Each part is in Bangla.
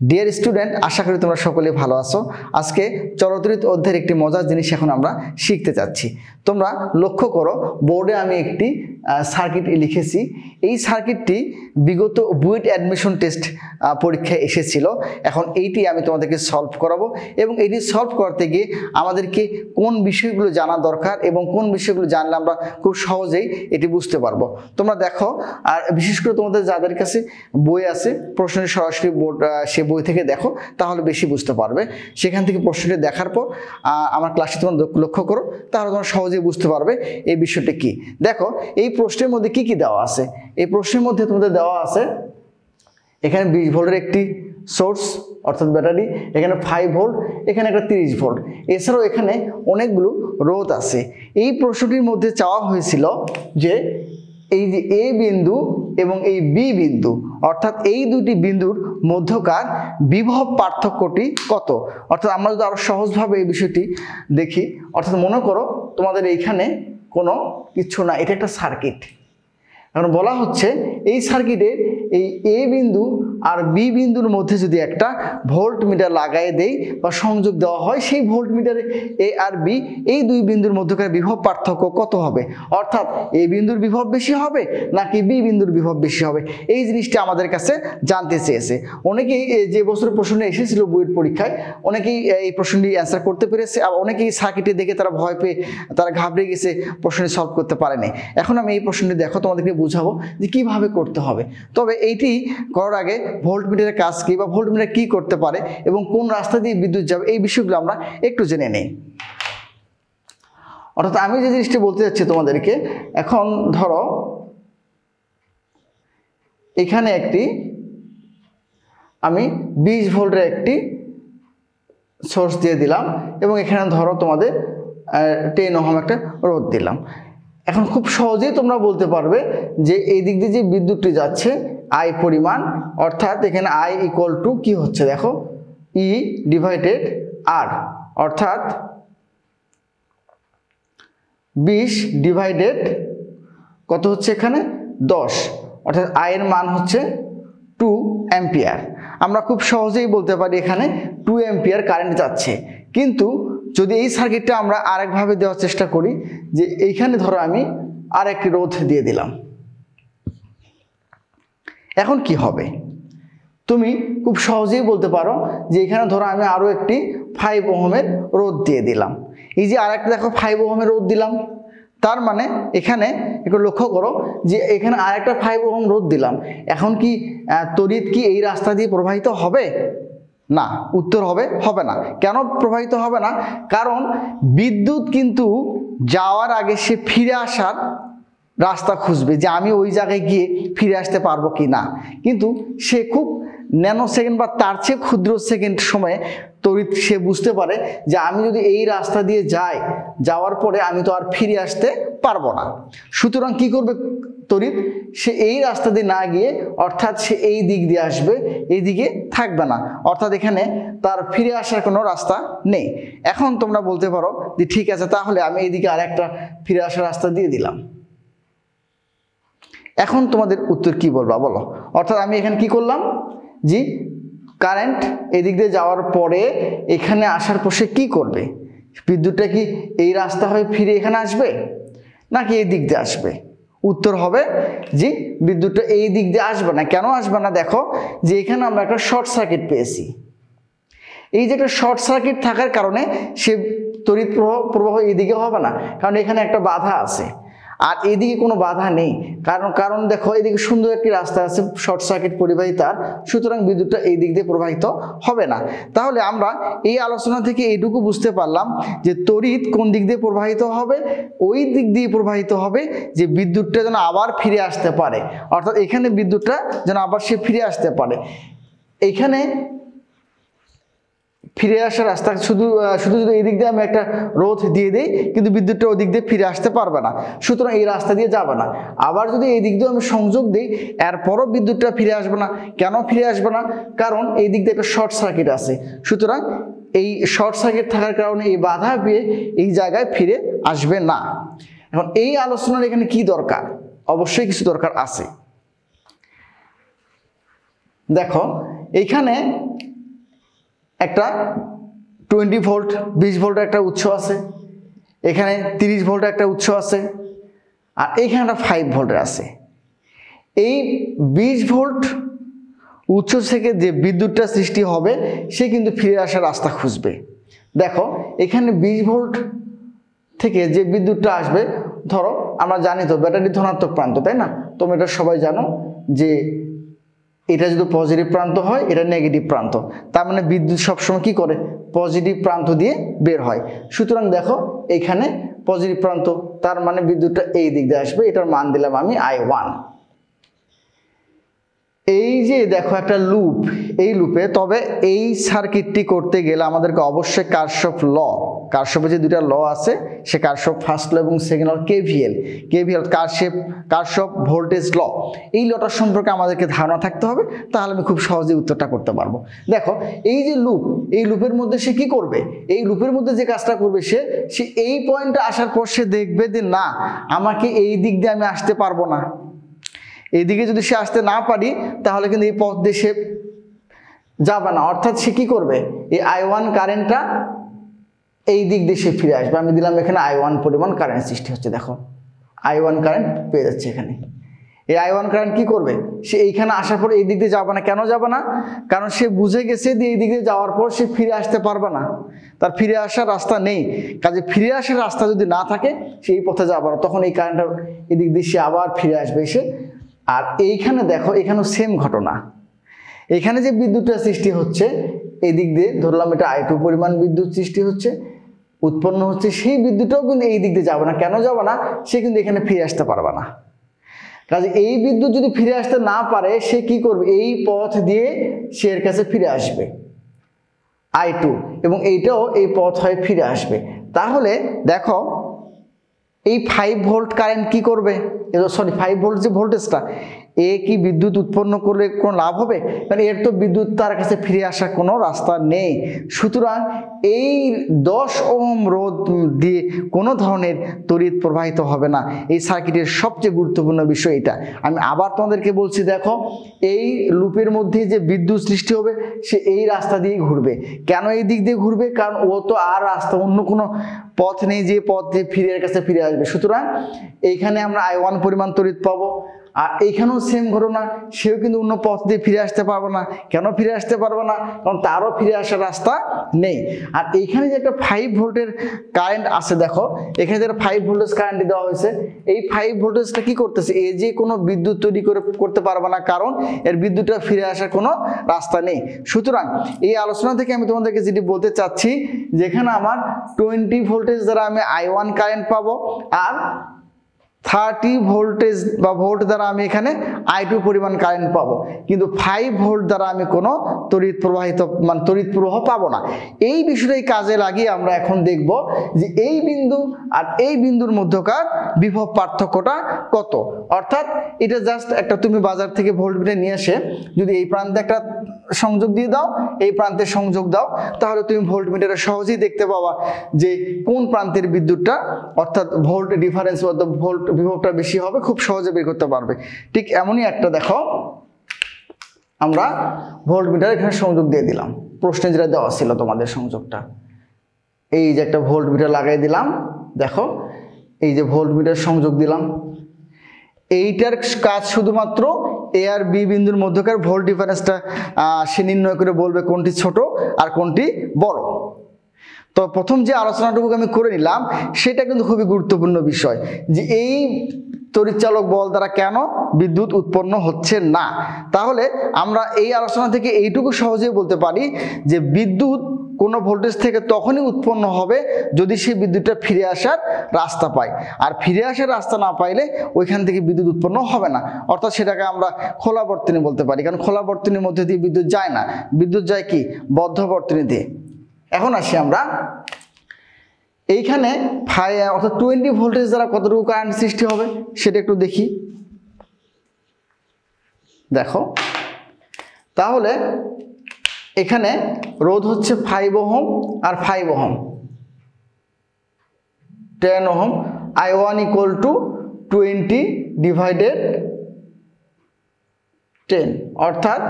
ডিয়ার স্টুডেন্ট, আশা করি তোমরা সকলে ভালো আছো। আজকে চলতরিত অধ্যায়ের একটি মজার জিনিস এখন আমরা শিখতে যাচ্ছি। তোমরা লক্ষ্য করো, বোর্ডে আমি একটি সার্কিট লিখেছি। এই সার্কিটটি বিগত বুয়েট অ্যাডমিশন টেস্ট পরীক্ষায় এসেছিল। এখন এইটি আমি তোমাদেরকে সলভ করাবো এবং এটি সলভ করতে গিয়ে আমাদেরকে কোন বিষয়গুলো জানা দরকার এবং কোন বিষয়গুলো জানলে আমরা খুব সহজেই এটি বুঝতে পারবো। তোমরা দেখো, আর বিশেষ করে তোমাদের যাদের কাছে বই আছে, প্রশ্নের সরাসরি বোর্ড সে বই থেকে দেখো, তাহলে বেশি বুঝতে পারবে। সেখান থেকে প্রশ্নটি দেখার পর আমার ক্লাসে তোমরা লক্ষ্য করো, তাহলে তোমরা সহজেই বুঝতে পারবে এই বিষয়টি কি। দেখো, এই প্রশ্নের মধ্যে কি কি দেওয়া আছে। এই প্রশ্নের মধ্যে তোমাদের দেওয়া আছে এখানে 20 ভোল্টের একটি সোর্স অর্থাৎ ব্যাটারি, এখানে 5 ভোল্ট, এখানে একটা 30 ভোল্ট, এছাড়াও এখানে অনেকগুলো রোধ আছে। এই প্রশ্নটির মধ্যে চাওয়া হয়েছিল যে এই যে এ বিন্দু এবং এই বি বিন্দু অর্থাৎ এই দুটি বিন্দুর মধ্যকার বিভব পার্থক্যটি কত। অর্থাৎ আমরা যদি আরো সহজভাবে এই বিষয়টি দেখি, অর্থাৎ মনে করো তোমাদের এইখানে কোনো কিছু না, এটা একটা সার্কিট। এখন বলা হচ্ছে এই সার্কিটের এই এ বিন্দু আর বি বিন্দুর মধ্যে যদি একটা ভোল্ট মিটার লাগাই দেই বা সংযোগ দেওয়া হয়, সেই ভোল্ট মিটারে এ আর বি এই দুই বিন্দুর মধ্যকার বিভব পার্থক্য কত হবে। অর্থাৎ এ বিন্দুর বিভব বেশি হবে নাকি বি বিন্দুর বিভব বেশি হবে, এই জিনিসটা আমাদের কাছে জানতে চেয়েছে। অনেকেই যে বছর প্রশ্নটি এসেছিল বুয়েট পরীক্ষায়, অনেকেই এই প্রশ্নটি অ্যান্সার করতে পেরেছে, আর অনেকেই সার্কিটে দেখে তারা ভয় পেয়ে তারা ঘাবড়ে গেছে, প্রশ্নটি সলভ করতে পারেনি। এখন আমি এই প্রশ্নটি দেখো তোমাদেরকে বুঝাবো যে কিভাবে করতে হবে। তবে এইটি করার আগে ভোল্ট মিটারের কাজ কি বা ভোল্ট মিটার কি করতে পারে এবং কোন রাস্তা দিয়ে বিদ্যুৎ যাবে, এই বিষয়গুলো আমরা একটু জেনে নেই। অর্থাৎ আমি যে জিনিসটি বলতে যাচ্ছি তোমাদেরকে, এখন ধরো এখানে একটি আমি 20 ভোল্টের একটি সোর্স দিয়ে দিলাম এবং এখানে ধরো তোমাদের 10 ওহম একটা রোধ দিলাম। এখন খুব সহজেই তোমরা বলতে পারবে যে এই দিক দিয়ে যে বিদ্যুৎটি যাচ্ছে আই পরিমাণ, অর্থাৎ এখানে আই ইকুয়াল টু কি হচ্ছে দেখো, ই ডিভাইডেড আর, অর্থাৎ 20 ডিভাইডেড কত হচ্ছে এখানে 10, অর্থাৎ আই এর মান হচ্ছে 2 অ্যাম্পিয়ার। আমরা খুব সহজেই বলতে পারি এখানে 2 অ্যাম্পিয়ার কারেন্ট যাচ্ছে। কিন্তু যদি এই সার্কিটটা আমরা আরেকভাবে দেওয়ার চেষ্টা করি, যে এইখানে ধরো আমি আর একটি রোধ দিয়ে দিলাম, এখন কি হবে তুমি খুব সহজেই বলতে পারো যে এখানে ধরো আমি আরো একটি 5 ওহমের রোধ দিয়ে দিলাম। এই যে আরেকটা দেখো 5 ওহমের রোধ দিলাম, তার মানে এখানে একটু লক্ষ্য করো যে এখানে আরেকটা 5 ওহম রোধ দিলাম। এখন কি তড়িৎ কি এই রাস্তা দিয়ে প্রবাহিত হবে? না, উত্তর হবে না। কেন প্রবাহিত হবে না? কারণ বিদ্যুৎ কিন্তু যাওয়ার আগে সে ফিরে আসার রাস্তা খুঁজবে, যে আমি ওই জায়গায় গিয়ে ফিরে আসতে পারবো কি না। কিন্তু সে খুব ন্যানো সেকেন্ড বা তার চেয়ে ক্ষুদ্র সেকেন্ড সময়ে তড়িৎ সে বুঝতে পারে যে আমি যদি এই রাস্তা দিয়ে যাই, যাওয়ার পরে আমি তো আর ফিরে আসতে পারবো না। সুতরাং কি করবে তড়িৎ, সে এই রাস্তা দিয়ে না গিয়ে অর্থাৎ সে এই দিক দিয়ে আসবে, এই দিকে থাকবে না, অর্থাৎ এখানে তার ফিরে আসার কোনো রাস্তা নেই। এখন তোমরা বলতে পারো যে ঠিক আছে, তাহলে আমি এইদিকে আরেকটা ফিরে আসার রাস্তা দিয়ে দিলাম। এখন তোমাদের উত্তর কি বলবা বলো। অর্থাৎ আমি এখানে কি করলাম, যে কারেন্ট এদিক দিয়ে যাওয়ার পরে এখানে আসার পর সে কি করবে, বিদ্যুৎটা কি এই রাস্তা হয়ে ফিরে এখানে আসবে নাকি এই দিক দিয়ে আসবে? উত্তর হবে যে বিদ্যুৎটা এই দিক দিয়ে আসবে না। কেন আসবে না? দেখো যে এখানে আমরা একটা শর্ট সার্কিট পেয়েছি। এই যে একটা শর্ট সার্কিট থাকার কারণে সে তড়িৎ প্রবাহ এদিকে হবে না, কারণ এখানে একটা বাধা আছে, আর এদিকে কোনো বাধা নেই। কারণ দেখো এদিকে সুন্দর একটি রাস্তা আছে শর্ট সার্কিট পরিবাহী তার, সুতরাং বিদ্যুৎটা এই দিক দিয়ে প্রবাহিত হবে না। তাহলে আমরা এই আলোচনা থেকে এইটুকু বুঝতে পারলাম যে তড়িৎ কোন দিক দিয়ে প্রবাহিত হবে, ওই দিক দিয়ে প্রবাহিত হবে যে বিদ্যুৎটা যেন আবার ফিরে আসতে পারে, অর্থাৎ এখানে বিদ্যুৎটা যেন আবার সে ফিরে আসতে পারে। এইখানে ফিরে আসার রাস্তা শুধু যদি এই দিক দিয়ে আমি একটা রোধ দিয়ে দিই, কিন্তু বিদ্যুৎটা ওই দিক দিয়ে ফিরে আসতে পারবে না, সুতরাং এই রাস্তা দিয়ে যাবে না। আবার যদি এই দিক দিয়ে আমি সংযোগ দিই, এরপরও বিদ্যুৎটা ফিরে আসবে না। কেন ফিরে আসবে না? কারণ এই দিক দিয়ে একটা শর্ট সার্কিট আছে, সুতরাং এই শর্ট সার্কিট থাকার কারণে এই বাধা পেয়ে এই জায়গায় ফিরে আসবে না। এখন এই আলোচনার এখানে কি দরকার? অবশ্যই কিছু দরকার আছে। দেখো এইখানে একটা 20 ভোল্ট 20 ভোল্টের একটা উৎস আছে, এখানে 30 ভোল্টের একটা উৎস আছে, আর এইখানে একটা 5 ভোল্টের আছে। এই 20 ভোল্ট উৎস থেকে যে বিদ্যুৎটা সৃষ্টি হবে সে কিন্তু ফিরে আসার রাস্তা খুঁজবে। দেখো এখানে 20 ভোল্ট থেকে যে বিদ্যুৎটা আসবে, ধরো আমরা জানি তো ব্যাটারি ধনাত্মক প্রান্ত, তাই না? তোমরা এটা সবাই জানো যে এটা যদি পজিটিভ প্রান্ত হয় এটা নেগেটিভ প্রান্ত, তার মানে বিদ্যুৎ সবসময় কি করে পজিটিভ প্রান্ত দিয়ে বের হয়। সুতরাং দেখো এখানে পজিটিভ প্রান্ত, তার মানে বিদ্যুৎটা এই দিক দিয়ে আসবে, এটার মান দিলাম আমি I1। এই যে দেখো একটা লুপ, এই লুপে তবে এই সার্কিটটি করতে গেলে আমাদেরকে অবশ্যই কারশফ ল, কারশফের যে দুটা ল আছে সে কারশফ ফার্স্ট ল এবং second law KVL Kirchhoff voltage law, এই লটার সম্পর্কে আমাদেরকে ধারণা থাকতে হবে, তাহলে আমি খুব সহজে উত্তরটা করতে পারবো। দেখো এই যে লুপ, এই লুপের মধ্যে সে কি করবে, এই লুপের মধ্যে যে কাজটা করবে সে এই পয়েন্টে আসার পর সে দেখবে যে না আমাকে এই দিক দিয়ে আমি আসতে পারবো না, এইদিকে যদি সে আসতে না পারি তাহলে কিন্তু এই পথ দিয়ে সে যাবে না, অর্থাৎ সে কি করবে এই I1 কারেন্টটা এই দিক দিয়ে সে ফিরে আসবে। আমি দিলাম এখানে I1 পরিমাণ কারেন্ট সৃষ্টি হচ্ছে, দেখো I1 কারেন্ট পেয়ে যাচ্ছে এখানে। এই I1 কারেন্ট কি করবে, সে এইখানে আসার পর এই দিক দিয়ে যাবে না। কেন যাবে না? কারণ সে বুঝে গেছে যে এই দিক দিয়ে যাওয়ার পর সে ফিরে আসতে পারবে না, তার ফিরে আসার রাস্তা নেই। কাজে ফিরে আসার রাস্তা যদি না থাকে সে এই পথে যাবে না, তখন এই কারেন্টটা এই দিক দিয়ে সে আবার ফিরে আসবে এসে। আর এইখানে দেখো এখানেও সেম ঘটনা, এখানে যে বিদ্যুৎটা সৃষ্টি হচ্ছে এই দিক দিয়ে ধরলাম এটা I2 পরিমাণ বিদ্যুৎ সৃষ্টি হচ্ছে, উৎপন্ন হচ্ছে, সেই বিদ্যুৎটাও কিন্তু এই দিক দিয়ে যাবে না। কেন যাবে না? সে কিন্তু এখানে ফিরে আসতে পারবে না। কাজে এই বিদ্যুৎ যদি ফিরে আসতে না পারে সে কি করবে, এই পথ দিয়ে সে এর কাছে ফিরে আসবে I2, এবং এইটাও এই পথ হয়ে ফিরে আসবে। তাহলে দেখো এই 5 ভোল্ট কারেন্ট কি করবে, সরি 5 ভোল্ট যে ভোল্টেজটা, এ কি বিদ্যুৎ উৎপন্ন করলে কোনো লাভ হবে? কারণ এর তো বিদ্যুৎ তার কাছে ফিরে আসার কোনো রাস্তা নেই। সুতরাং এই 10 ওহম রোধ দিয়ে কোনো ধরনের তড়িৎ প্রবাহিত হবে না। এই সার্কিটের সবচেয়ে গুরুত্বপূর্ণ বিষয় এটা। আমি আবার তোমাদেরকে বলছি, দেখো এই লুপের মধ্যে যে বিদ্যুৎ সৃষ্টি হবে সে এই রাস্তা দিয়ে ঘুরবে। কেন এই দিক দিয়ে ঘুরবে? কারণ ও তো আর রাস্তা অন্য কোনো পথ নেই যে পথ দিয়ে এর কাছে ফিরে আসবে। সুতরাং এইখানে আমরা I1 পরিমাণ তড়িৎ পাবো, আর এইখানেও সেম ঘটনা, সেও কিন্তু অন্য পথ দিয়ে ফিরে আসতে পারবে না। কেন ফিরে আসতে পারবে না? কারণ তারও ফিরে আসার রাস্তা নেই। আর এইখানে যে একটা 5 ভোল্টের কারেন্ট আছে, দেখো এখানে যেটা 5 ভোল্টেজ কারেন্ট দেওয়া হয়েছে, এই 5 ভোল্টেজটা কি করতেছে, এই যে কোনো বিদ্যুৎ তৈরি করতে পারবে না, কারণ এর বিদ্যুৎটা ফিরে আসার কোনো রাস্তা নেই। সুতরাং এই আলোচনা থেকে আমি তোমাদেরকে যেটি বলতে চাচ্ছি, যেখানে আমার 20 ভোল্টেজ দ্বারা আমি I1 কারেন্ট পাবো, আর 30 ভোল্টেজ বা ভোল্ট দ্বারা আমি এখানে I2 পরিমাণ কারেন্ট পাবো, কিন্তু 5 ভোল্ট দ্বারা আমি কোনো তড়িৎ প্রবাহ পাবো না। এই বিষয়টাই কাজে লাগিয়ে আমরা এখন দেখব যে এই বিন্দু আর এই বিন্দুর মধ্যকার বিভব পার্থক্যটা কত। অর্থাৎ এটা জাস্ট একটা তুমি বাজার থেকে ভোল্টমিটার নিয়ে এসে যদি এই প্রান্তে একটা সংযোগ দিয়ে দাও, এই প্রান্তে সংযোগ দাও, তাহলে তুমি ভোল্টমিটারে সহজেই দেখতে পাবা যে কোন প্রান্তের বিদ্যুৎটা অর্থাৎ ভোল্ট ডিফারেন্স অর্থাৎ ভোল্ট বিভবটা বেশি হবে, খুব সহজে বের করতে পারবে। ঠিক এমনই একটা দেখো আমরা ভোল্টমিটার এখানে সংযোগ দিয়ে দিলাম, প্রশ্নে যেটা দেওয়া ছিল তোমাদের সংযোগটা, এই যে একটা ভোল্টমিটার লাগাই দিলাম, দেখো এই যে ভোল্টমিটার সংযোগ দিলাম, এইটার কাজ শুধুমাত্র এ আর বি বিন্দুর মধ্যকার ভোল্ট ডিফারেন্সটা সে নির্ণয় করে বলবে কোনটি ছোট আর কোনটি বড়। তো প্রথম যে আলোচনাটুকু আমি করে নিলাম সেটা কিন্তু খুবই গুরুত্বপূর্ণ বিষয়, যে এই তড়িৎচালক বল দ্বারা কেন বিদ্যুৎ উৎপন্ন হচ্ছে না। তাহলে আমরা এই আলোচনা থেকে এইটুকু সহজেই বলতে পারি যে বিদ্যুৎ কোনো ভোল্টেজ থেকে তখনই উৎপন্ন হবে যদি সেই বিদ্যুৎটা ফিরে আসার রাস্তা পায়, আর ফিরে আসার রাস্তা না পাইলে ওইখান থেকে বিদ্যুৎ উৎপন্ন হবে না। অর্থাৎ সেটাকে আমরা খোলা বর্তনী বলতে পারি, কারণ খোলা বর্তনীর মধ্যে দিয়ে বিদ্যুৎ যায় না, বিদ্যুৎ যায় কি বদ্ধ বর্তনী দিয়ে। এখন আসি আমরা এইখানে অর্থাৎ 20 ভোল্টেজ দ্বারা কতটুকু কারেন্ট সৃষ্টি হবে সেটা একটু দেখি। দেখো তাহলে এখানে রোধ হচ্ছে 5 ওহম আর 5 ওহম, 10 ওহম। I1 = 20 / 10, অর্থাৎ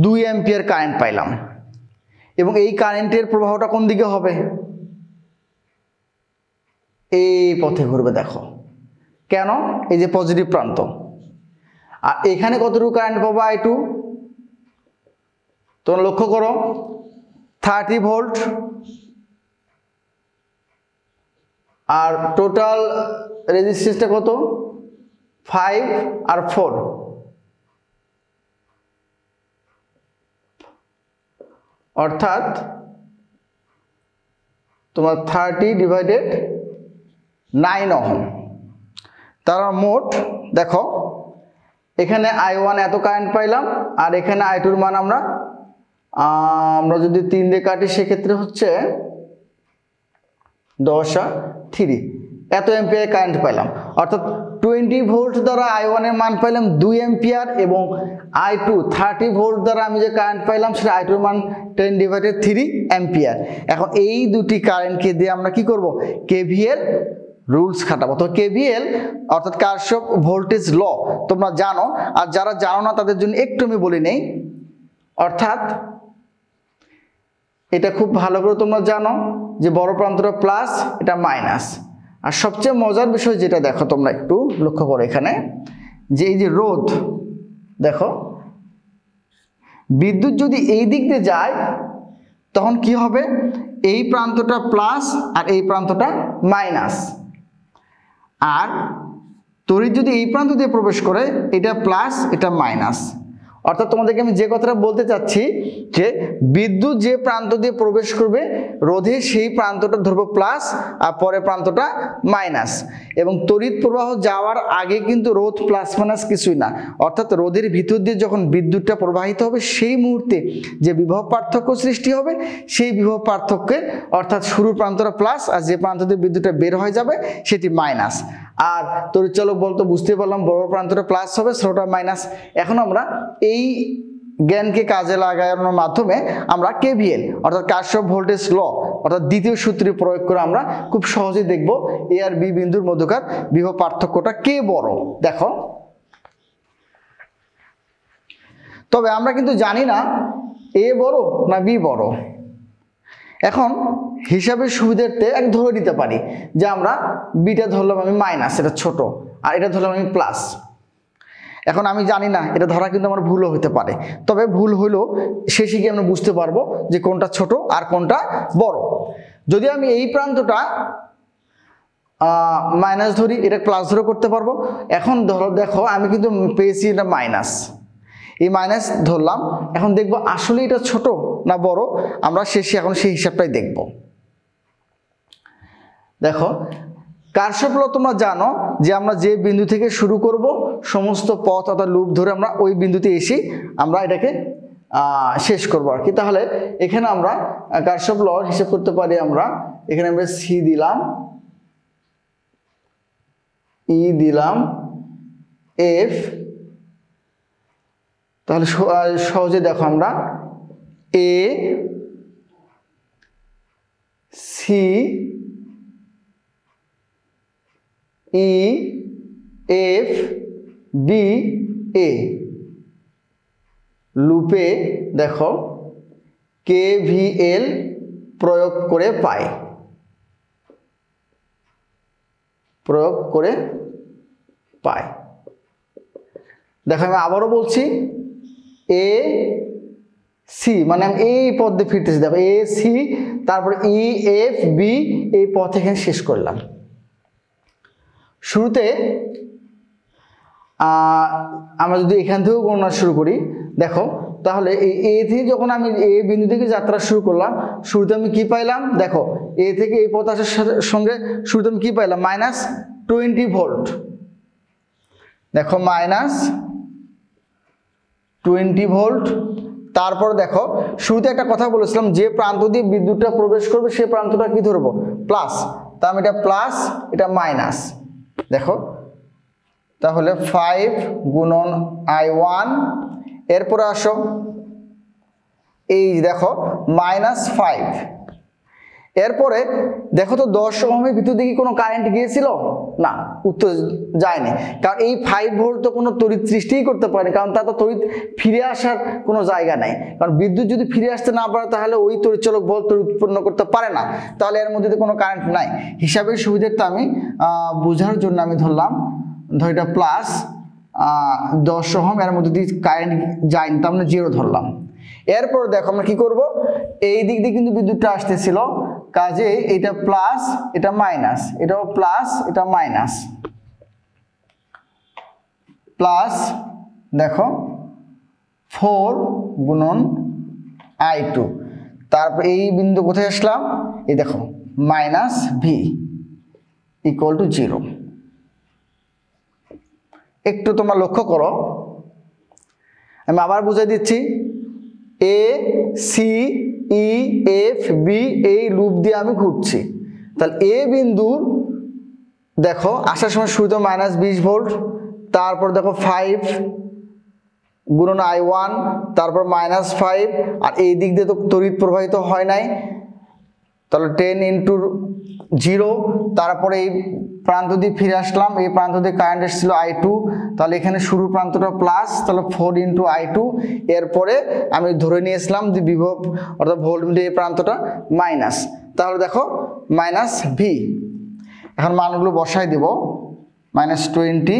2 অ্যাম্পিয়ার কারেন্ট পাইলাম। এবং এই কারেন্টের প্রবাহটা কোন দিকে হবে? এই পথে ঘুরবে। দেখো কেন? এই যে পজিটিভ প্রান্ত। আর এখানে কতটুকু কারেন্ট পাবো? I2। তোমরা লক্ষ্য করো 30 ভোল্ট, আর টোটাল রেজিস্ট্যান্সটা কত? 5 আর 4, অর্থাৎ তোমার 30/9 ওহম। তার মোট দেখো এখানে I1 এত কারেন্ট পাইলাম, আর এখানে I2 এর মান আমরা যদি 3 দিয়ে কাটি সেক্ষেত্রে হচ্ছে 10 আর 3 এত অ্যাম্পিয়ার কারেন্ট পাইলাম। অর্থাৎ 20 ভোল্ট দ্বারা I1 এর মান পাইলাম 2 অ্যাম্পিয়ার, এবং I2 30 ভোল্ট দ্বারা আমি যে কারেন্ট পাইলাম সেটা I2 এর মান 10/3 অ্যাম্পিয়ার। এখন এই দুটি কারেন্টকে দিয়ে আমরা কি করব? KVL রুলস খাটাবো। তো KVL অর্থাৎ কারশফ ভোল্টেজ ল তোমরা জানো, আর যারা জানো না তাদের জন্য একটু আমি বলি নেই। অর্থাৎ এটা খুব ভালো করে তোমরা জানো যে বড় প্রান্তটা প্লাস, এটা মাইনাস। আর সবচেয়ে মজার বিষয় যেটা দেখো, তোমরা একটু লক্ষ্য করো এখানে যে এই যে রোধ, দেখো বিদ্যুৎ যদি এই দিক দিয়ে যায় তখন কি হবে? এই প্রান্তটা প্লাস আর এই প্রান্তটা মাইনাস, আর তড়িৎ যদি এই প্রান্ত দিয়ে প্রবেশ করে এটা প্লাস এটা মাইনাস। অর্থাৎ তোমাদেরকে আমি যে কথাটা বলতে চাচ্ছি যে বিদ্যুৎ যে প্রান্ত দিয়ে প্রবেশ করবে রোধে সেই প্রান্তটা ধরবো প্লাস আর পরের প্রান্তটা মাইনাস, এবং তড়িৎ প্রবাহ যাওয়ার আগে কিন্তু রোধ প্লাস মাইনাস কিছুই না। অর্থাৎ রোধের ভিতর দিয়ে যখন বিদ্যুৎটা প্রবাহিত হবে সেই মুহূর্তে যে বিভব পার্থক্য সৃষ্টি হবে সেই বিভব পার্থক্যের অর্থাৎ শুরুর প্রান্তটা প্লাস আর যে প্রান্ত দিয়ে বিদ্যুৎটা বের হয়ে যাবে সেটি মাইনাস। আর তড়িৎচালক বলতো বুঝতে পারলাম বড় প্রান্তটা প্লাস হবে, ছোটটা মাইনাস। এখন আমরা এই জ্ঞানকে কাজে লাগানোর মাধ্যমে আমরা KVL অর্থাৎ কারশফ ভোল্টেজ ল অর্থাৎ দ্বিতীয় সূত্রটি প্রয়োগ করে আমরা খুব সহজেই দেখব A আর B বিন্দুর মধ্যকার বিভব পার্থক্যটা কে বড়। দেখো, তবে আমরা কিন্তু জানি না A বড় না B বড়। এখন হিসাবের সুবিধার্থে এক ধরে নিতে পারি যে আমরা বিটা ধরলাম আমি মাইনাস, এটা ছোট, আর এটা ধরলাম আমি প্লাস। এখন আমি জানি না, এটা ধরা কিন্তু আমার ভুলও হতে পারে, তবে ভুল হলেও শেষে গিয়ে আমরা বুঝতে পারবো যে কোনটা ছোট আর কোনটা বড়। যদি আমি এই প্রান্তটা মাইনাস ধরি, এটা প্লাস ধরে করতে পারবো। এখন ধরো দেখো আমি কিন্তু পেয়েছি এটা মাইনাস, এই মাইনাস ধরলাম। এখন দেখবো আসলে এটা ছোট না বড়, আমরা শেষে এখন সেই হিসাবটাই দেখব। দেখো কারশফ ল তোমরা জানো যে আমরা যে বিন্দু থেকে শুরু করব সমস্ত পথ অর্থাৎ লুপ ধরে আমরা ওই বিন্দুতে এসে আমরা এটাকে শেষ করব আর কি। তাহলে এখানে আমরা কারশফ ল হিসাব করতে পারি। আমরা এখানে আমরা সি দিলাম, ই দিলাম, এফ। তাহলে সহজে দেখো আমরা A C E F B A লুপে দেখো KVL প্রয়োগ করে পাই, দেখো আমি আবারও বলছি এ সি মানে আমি এই পথ দিয়ে ফিরতেছি। দেখো এ সি, তারপর ই এফ বি, এই পথ এখানে শেষ করলাম। শুরুতে আমরা যদি এখান থেকেও গণনা শুরু করি, দেখো তাহলে এই এ থেকে যখন আমি এ বিন্দু থেকে যাত্রা শুরু করলাম, শুরুতে আমি কি পাইলাম? দেখো এ থেকে এই পথ আসার সঙ্গে শুরুতে আমি কি পাইলাম? -20 ভোল্ট। দেখো -20 ভোল্ট। তারপর দেখো শুরুতে একটা কথা বলেছিলাম যে প্রান্ত দিয়ে বিদ্যুৎটা প্রবেশ করবে সেই প্রান্তটা কি ধরবো? প্লাস। তা আমি এটা প্লাস, এটা মাইনাস। দেখো তাহলে 5 গুণন I1, এরপরে আসো এই দেখো -5, এরপরে দেখো তো 10 ওহমের ভিতর দিকে কোনো কারেন্ট গিয়েছিল না, উত্তর যায়নি, কারণ এই 5 ভোল্ট তো কোনো তড়িৎ সৃষ্টিই করতে পারেনি, কারণ তা তো তড়িৎ ফিরে আসার কোনো জায়গা নাই। কারণ বিদ্যুৎ যদি ফিরে আসতে না পারে তাহলে ওই তড়িৎচালক বল তড়িৎ উৎপন্ন করতে পারে না, তাহলে এর মধ্যে তো কোনো কারেন্ট নাই। হিসাবের সুবিধার্থে আমি বোঝার জন্য আমি ধরলাম, ধর এটা প্লাস 10 ওহম, এর মধ্যে দিয়ে কারেন্ট যায়নি, তার মানে 0 ধরলাম। এরপর দেখো আমরা কি করব, এই দিক দিয়ে কিন্তু বিদ্যুৎটা আসতেছিল, কাজে এটা প্লাস এটা মাইনাস, এটাও প্লাস এটা মাইনাস, প্লাস দেখো 4 গুণন I2, তারপর এই বিন্দু কোথায় আসলাম, এই দেখো মাইনাস ভি ইকুয়াল টু 0। একটু তোমরা লক্ষ্য করো, আমি আবার বুঝাই দিচ্ছি, A C E F B এই লুপ দিয়ে আমি ঘুরছি। তাহলে এ বিন্দুর দেখো আসার সময় শুরুতে -20 ভোল্ট, তারপর দেখো 5 গুণন I1, তারপর -5, আর এই দিক দিয়ে তো তড়িৎ প্রবাহিত হয় নাই, তাহলে 10 ইন্টু 0, তারপরে এই প্রান্ত দিয়ে ফিরে আসলাম, এই প্রান্ত দিয়ে কারেন্ট এসেছিল I2, তাহলে এখানে শুরু প্রান্তটা প্লাস, তাহলে 4 ইন্টু I2, এরপরে আমি ধরে নিয়েছিলাম যে বিভব অর্থাৎ ভোল্ট দিয়ে এই প্রান্তটা মাইনাস, তাহলে দেখো মাইনাস ভি। এখন মানগুলো বসাই দেব, -20,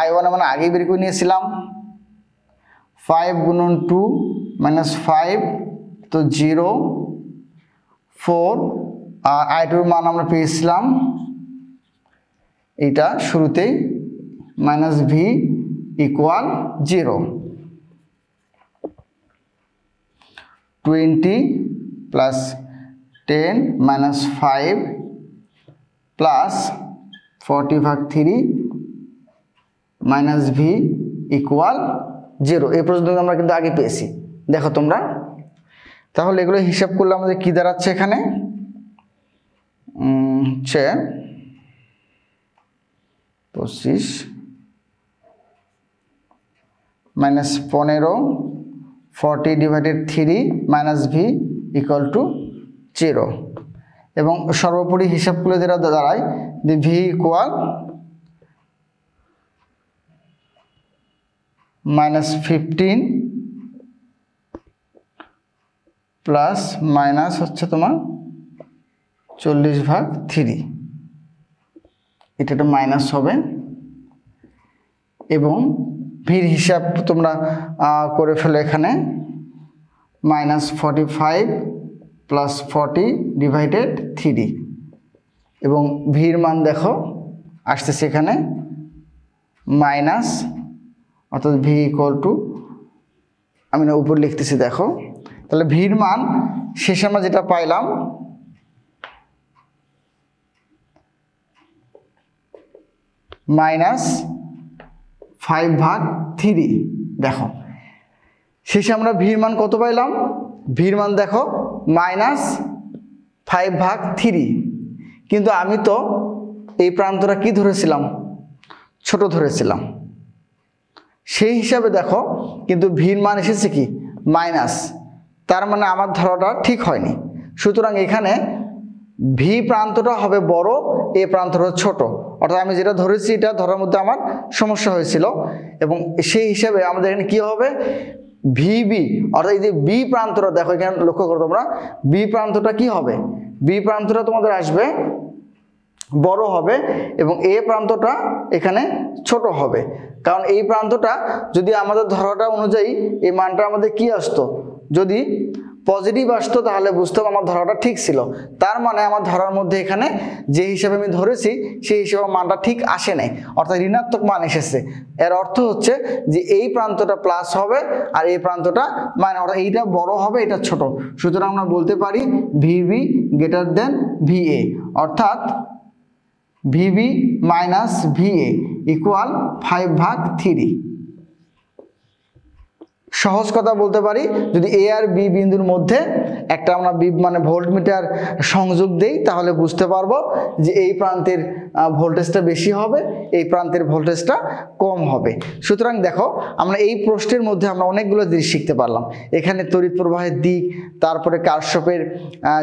I1 মানে আগেই বের করে নিয়েছিলাম, 5 গুণন 2 -5 তো 0, 4, আর I2 মান আমরা পেয়েছিলাম এটা শুরুতেই -v equal 0, 20 plus 10 -5 plus 40/3 -v equal 0। এই পর্যন্ত আমরা কিন্তু আগে পেয়েছি, দেখো তোমরা। তাহলে এগুলো হিসাব করলে আমাদের কি দাঁড়াচ্ছে, এখানে হচ্ছে 25 -15 40/3 -v ইকুয়াল টু 0, এবং সর্বোপরি হিসাব করলে যেটা দাঁড়ায় যে v ইকুয়াল -15 প্লাস মাইনাস হচ্ছে তোমার 40/3, এটা একটা মাইনাস হবে, এবং ভির হিসাব তোমরা করে ফেলো, এখানে -45 প্লাস 40/3, এবং ভির মান দেখো আসতেছে এখানে মাইনাস, অর্থাৎ ভি ইকুয়াল টু, আমি না উপর লিখতেছি দেখো, তাহলে ভির মান শেষে আমরা যেটা পাইলাম -5/3, দেখো শেষে আমরা ভির মান কত পাইলাম, ভির মান দেখো -5/3, কিন্তু আমি তো এই প্রান্তটা কি ধরেছিলাম, ছোট ধরেছিলাম, সেই হিসাবে দেখো কিন্তু ভির মান এসেছে কি মাইনাস, তার মানে আমার ধরাটা ঠিক হয়নি। সুতরাং এখানে ভি প্রান্তটা হবে বড়, এ প্রান্তটা ছোট, অর্থাৎ আমি যেটা ধরেছি এটা ধরার মধ্যে আমার সমস্যা হয়েছিল, এবং সেই হিসাবে আমাদের এখানে কি হবে, ভিবি অর্থাৎ এই যে বি প্রান্তটা দেখো এখানে লক্ষ্য করো তোমরা, বি প্রান্তটা কি হবে, বি প্রান্তটা তোমাদের আসবে বড় হবে, এবং এ প্রান্তটা এখানে ছোট হবে, কারণ এই প্রান্তটা যদি আমাদের ধরাটা অনুযায়ী এই মানটা আমাদের কি আসতো, যদি পজিটিভ আসতো তাহলে বুঝতাম আমার ধরাটা ঠিক ছিল, তার মানে আমার ধরার মধ্যে এখানে যে হিসাবে আমি ধরেছি সেই হিসাবে মানটা ঠিক আসে নাই, অর্থাৎ ঋণাত্মক মান এসেছে। এর অর্থ হচ্ছে যে এই প্রান্তটা প্লাস হবে আর এই প্রান্তটা মানে অর্থাৎ এইটা বড় হবে এটা ছোট, সুতরাং আমরা বলতে পারি ভিবি গ্রেটার দেন ভিএ, অর্থাৎ ভিবি মাইনাস ভিএ ইকুয়াল 5/3। সহজ কথা বলতে পারি, যদি এ আর বি বিন্দুর মধ্যে একটা আমরা মানে ভোল্টমিটার সংযোগ দেই, তাহলে বুঝতে পারবো যে এই প্রান্তের ভোল্টেজটা বেশি হবে, এই প্রান্তের ভোল্টেজটা কম হবে। সুতরাং দেখো আমরা এই প্রশ্নের মধ্যে আমরা অনেকগুলো জিনিস শিখতে পারলাম। এখানে তড়িৎ প্রবাহের দিক, তারপরে কারশফের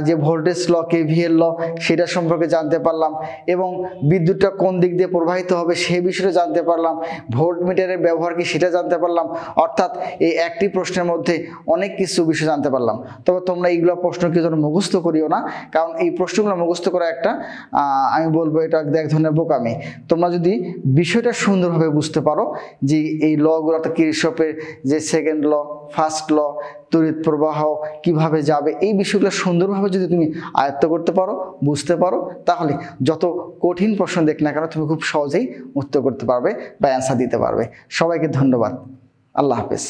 যে ভোল্টেজ ল, কেভিএল ল, সেটা সম্পর্কে জানতে পারলাম, এবং বিদ্যুৎটা কোন দিক দিয়ে প্রবাহিত হবে সেই বিষয়টা জানতে পারলাম, ভোল্টমিটারের ব্যবহার কি সেটা জানতে পারলাম। অর্থাৎ এই একটি প্রশ্নের মধ্যে অনেক কিছু বিষয় জানতে পারলাম। তবে তোমরা এইগুলো প্রশ্ন কি যেন মুখস্থ করিও না, কারণ এই প্রশ্নগুলো মুখস্থ করা একটা আমি বলবো এটা এক ধরনের বোকামি। তোমরা যদি বিষয়টা সুন্দরভাবে বুঝতে পারো যে এই লগুলো, কিরশফের যে সেকেন্ড ল, ফার্স্ট ল, তড়িৎ প্রবাহ কিভাবে যাবে, এই বিষয়গুলো সুন্দরভাবে যদি তুমি আয়ত্ত করতে পারো, বুঝতে পারো, তাহলে যত কঠিন প্রশ্ন দেখ না কেন তুমি খুব সহজেই উত্তর করতে পারবে বা অ্যান্সার দিতে পারবে। সবাইকে ধন্যবাদ। আল্লাহ হাফেজ।